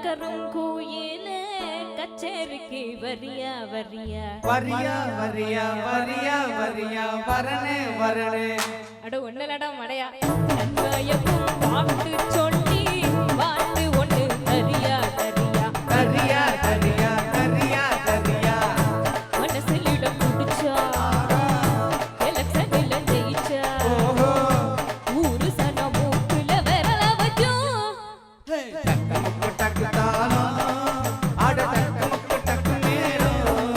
கருங்கோயிலே கச்சேரிக்கு வரியா வரியா வரியா வரியா வரியா வரியா வரனே வரனே அட ஒன்னலடா மடையா நன்மையக்கும் பாட்டு சொல்லி பாட்டு ஒண்ணு தரியா தரியா தரியா தரியா தரியா தரியா மனசிலிடம் குடிச்சா எலக்ஷன்ல ஜெயிச்சா ஊரு சன மூக்குல விரல வச்சோம் டக்கு தாளம் ஆட டக்கு டக்கு நேரம்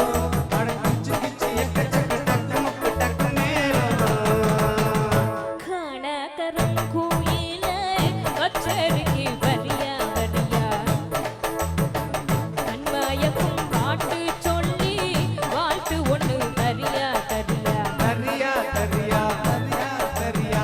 ஆட கிச்சு கிச்சு எக்கச்சக்க டக்கு டக்கு நேரம் காண கருங்கோயிலே கச்சேரிக்கு வரியா வரியா நன்மையக்கும் பாட்டு சொல்லி வாழ்த்து ஒண்ணு தரியா தரியா தரியா தரியா தரியா தரியா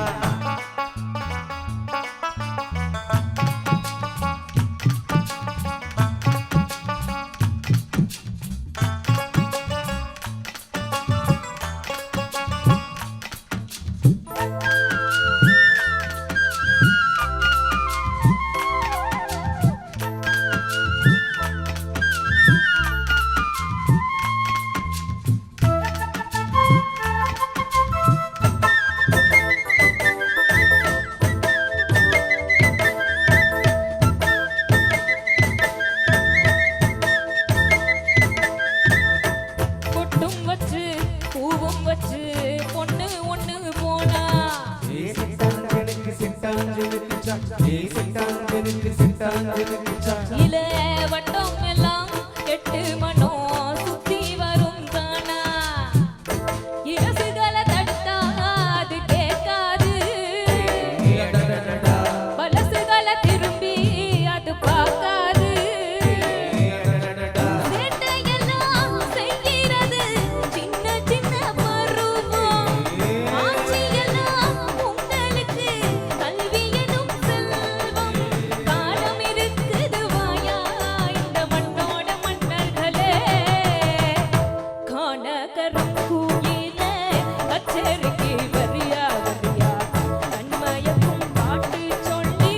பொட்டும் வச்சு பூவும் வச்சு பொண்ணு ஒண்ணு போனா இல வட்டம் எல்லாம் 8 மணோ சுத்தி வரும் தானா இரசுகளை தடுத்தா அது கேட்காது பலசுகளை திரும்பி அது பார்க்காது சேட்டையெல்லாம் செய்கிறது சின்ன சின்ன பருவம் ஆட்சியெல்லாம் உங்களுக்கு கல்வி எனும் செல்வம் காலம் இருக்குது வாயா இந்த மண்ணோட மன்னர்களே காண கருங்கோயிலே கச்சேரிக்கு வரியா வரியா நன்மையக்கும் பாட்டு சொல்லி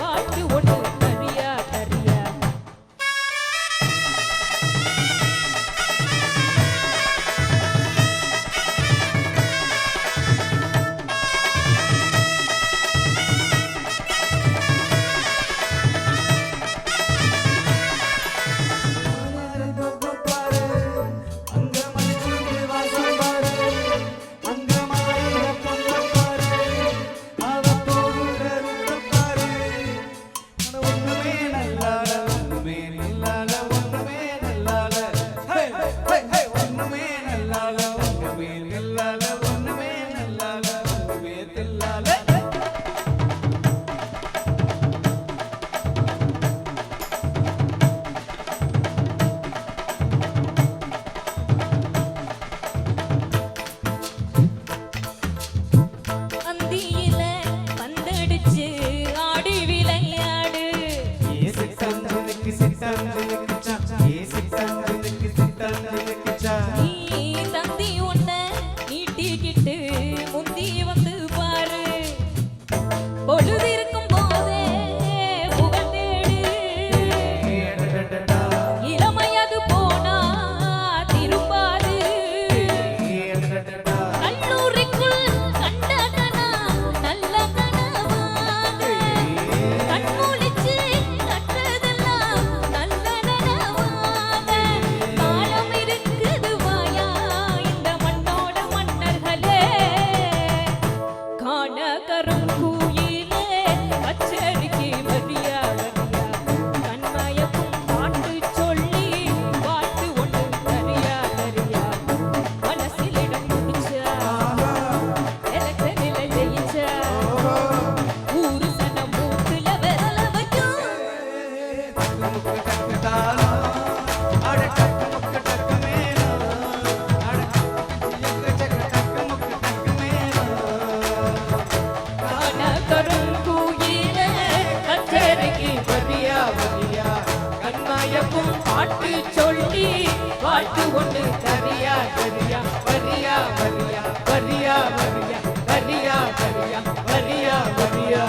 பாட்டு ஒண்ணு தரியா தரியா அந்தியில பந்தடிச்சு ஆடி விளையாடு நீ தந்தி உன்ன நீட்டிக்கிட்டு முந்தி வந்து பாரு பொழுது இருக்கும் போதே புகழ் தேடு இளமையது போனா திரும்பாது கல்லூரிக்குள் கண்ட கனா நல்ல கனவாக கண்மூழிச்சு கற்றதெல்லாம் நல்ல நனவாக காலம் இருக்குது வாயா இந்த மண்ணோட மன்னர்களே காண கருங்கோயிலே கச்சேரிக்கு வரியா வரியா கண்மயக்கும் பாட்டு சொல்லி பாட்டு ஒண்ணு தரியா தரியா மனசிலிடம் பிடிச்சா எலக்ஷனில ஜெயிச்சா ஊரு சன மூக்குல விரல வச்சோம் காண கருங்கோயிலே கச்சேரிக்கு வரியா வரியா கண்மயக்கும் பாட்டு சொல்லி பாட்டு ஒண்ணு தரியா தரியா வரியா வரியா வரியா வரியா வரியா வரியா வரியா வரியா